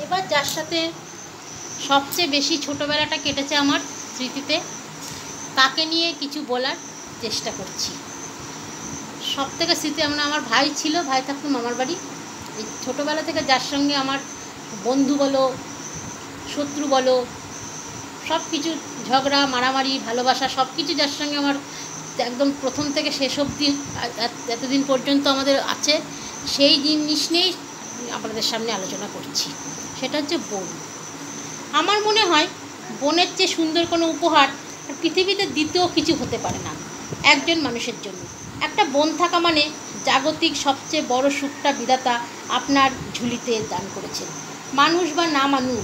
এবার যার সাথে সবচেয়ে বেশি ছোটোবেলাটা কেটেছে আমার স্মৃতিতে, তাকে নিয়ে কিছু বলার চেষ্টা করছি। সব থেকে স্মৃতি আমার ভাই ছিল, ভাই থাকতো মামার বাড়ি। এই ছোটোবেলা থেকে যার সঙ্গে আমার বন্ধু বলো, শত্রু বলো, সব কিছু ঝগড়া মারামারি ভালোবাসা সব কিছু যার সঙ্গে আমার একদম প্রথম থেকে শেষ অবধি এতদিন পর্যন্ত আমাদের আছে, সেই জিনিস নিয়েই আপনাদের সামনে আলোচনা করছি। সেটা হচ্ছে বোন। আমার মনে হয় বোনের চেয়ে সুন্দর কোনো উপহার পৃথিবীতে দ্বিতীয় কিছু হতে পারে না একজন মানুষের জন্য। একটা বোন থাকা মানে জাগতিক সবচেয়ে বড় সুখটা বিধাতা আপনার ঝুলিতে দান করেছেন। মানুষ বা না মানুষ,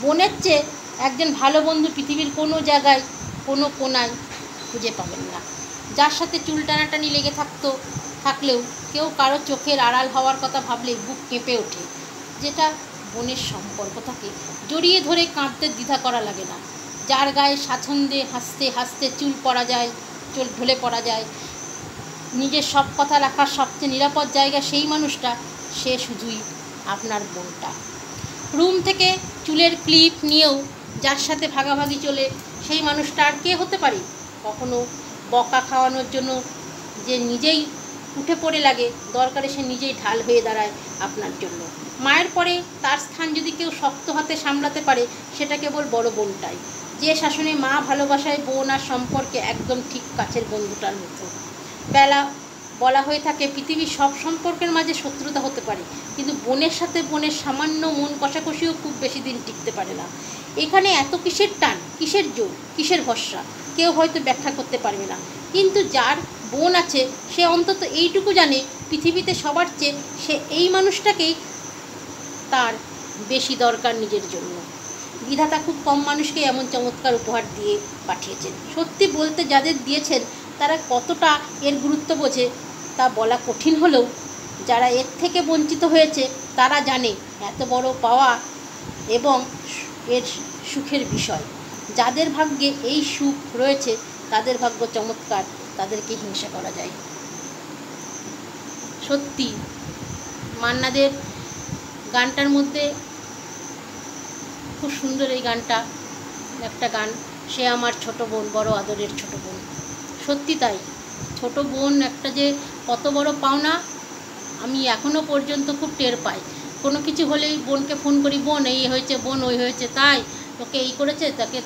বোনের চেয়ে একজন ভালো বন্ধু পৃথিবীর কোনো জায়গায় কোনো কোনায় খুঁজে পাবেন না। যার সাথে চুল টানাটানি লেগে থাকলেও কেউ কারো চোখের আড়াল হওয়ার কথা ভাবলেই বুক কেঁপে ওঠে। যেটা বোনের সম্পর্ক থাকে জড়িয়ে ধরে কাঁদতে দ্বিধা করা লাগে না। যার গায়ে স্বাচ্ছন্দ্যে হাসতে হাসতে চুল ঢলে পড়া যায়। নিজের সব কথা রাখার সবচেয়ে নিরাপদ জায়গা সেই মানুষটা, সে শুধুই আপনার বোনটা। রুম থেকে চুলের ক্লিপ নিয়েও যার সাথে ভাগাভাগি চলে সেই মানুষটা আর কে হতে পারে? কখনো বকা খাওয়ানোর জন্য যে নিজেই উঠে পড়ে লাগে, দরকারে সে নিজেই ঢাল হয়ে দাঁড়ায় আপনার জন্য। মায়ের পরে তার স্থান যদি কেউ শক্ত হাতে সামলাতে পারে, সেটা কেবল বড় বোনটাই। যে শাসনে মা ভালোবাসায় বোন আর সম্পর্কে একদম ঠিক কাছের বন্ধুটার মতো। বলা হয়ে থাকে পৃথিবীর সব সম্পর্কের মাঝে শত্রুতা হতে পারে, কিন্তু বোনের সাথে বোনের সামান্য মন কষাকষিও খুব বেশি দিন টিকতে পারে না। এখানে এত কিসের টান, কিসের জোর, কিসের ভরসা, কেউ হয়তো ব্যাখ্যা করতে পারবে না। কিন্তু যার বোন আছে সে অন্তত এইটুকু জানে পৃথিবীতে সবার চেয়ে সে এই মানুষটাকেই তার বেশি দরকার নিজের জন্য। বিধাতা খুব কম মানুষকে এমন চমৎকার উপহার দিয়ে পাঠিয়েছেন। সত্যি বলতে যাদের দিয়েছেন তারা কতটা এর গুরুত্ব বোঝে তা বলা কঠিন হলেও যারা এর থেকে বঞ্চিত হয়েছে তারা জানে এত বড় পাওয়া এবং এর সুখের বিষয়। যাদের ভাগ্যে এই সুখ রয়েছে তাদের ভাগ্য চমৎকার, তাদেরকে হিংসা করা যায়। সত্যি মান্নাদের গানটার মধ্যে খুব সুন্দর এই গানটা, একটা গান, সে আমার ছোট বোন, বড় আদরের ছোট বোন। সত্যি তাই, ছোট বোন একটা যে কত বড় পাওনা আমি এখনও পর্যন্ত খুব টের পাই। কোনো কিছু হলেই বোনকে ফোন করি, বোন এই হয়েছে, বোন ওই হয়েছে, তাই তোকে এই করেছে, তাকে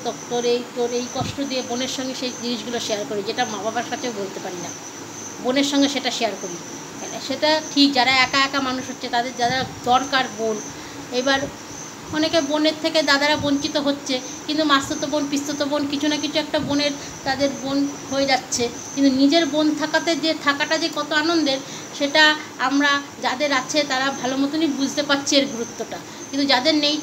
তোর এই কষ্ট দিয়ে বোনের সঙ্গে সেই জিনিসগুলো শেয়ার করি, যেটা মা বাবার সাথেও বলতে পারি না, বোনের সঙ্গে সেটা শেয়ার করি। সেটা ঠিক, যারা একা একা মানুষ হচ্ছে তাদের যারা দরকার বোন। এবার অনেকে বোনের থেকে দাদারা বঞ্চিত হচ্ছে, কিন্তু মাস্তুতো বোন পিস্তুতো বোন কিছু না কিছু একটা বোনের তাদের বোন হয়ে যাচ্ছে। কিন্তু নিজের বোন থাকাটা যে কত আনন্দের, সেটা আমরা যাদের আছে তারা ভালো মতনই বুঝতে পারছি এর গুরুত্বটা। কিন্তু যাদের নেই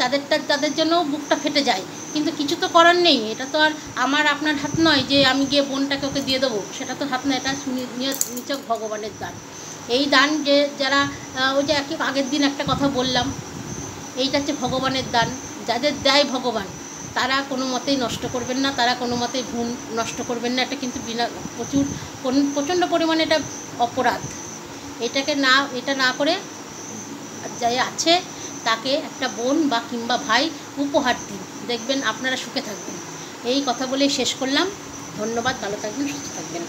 তাদের জন্যও বুকটা ফেটে যায়। কিন্তু কিছু তো করার নেই, এটা তো আর আমার আপনার হাত নয় যে আমি গিয়ে বোনটাকে ওকে দিয়ে দেবো, সেটা তো হাত নয়, এটা নিছক ভগবানের দান। এই দান যে যারা ওই যে আগের দিন একটা কথা বললাম, এইটা হচ্ছে ভগবানের দান। যাদের দেয় ভগবান তারা কোনো মতেই নষ্ট করবেন না, তারা কোনো মতেই ভুল নষ্ট করবেন না। এটা কিন্তু প্রচণ্ড পরিমাণে এটা অপরাধ। এটা না করে যাই আছে তাকে একটা বোন বা কিংবা ভাই উপহার দিন, দেখবেন আপনারা সুখে থাকবেন। এই কথা বলেই শেষ করলাম। ধন্যবাদ, ভালো থাকবেন, সুস্থ থাকবেন।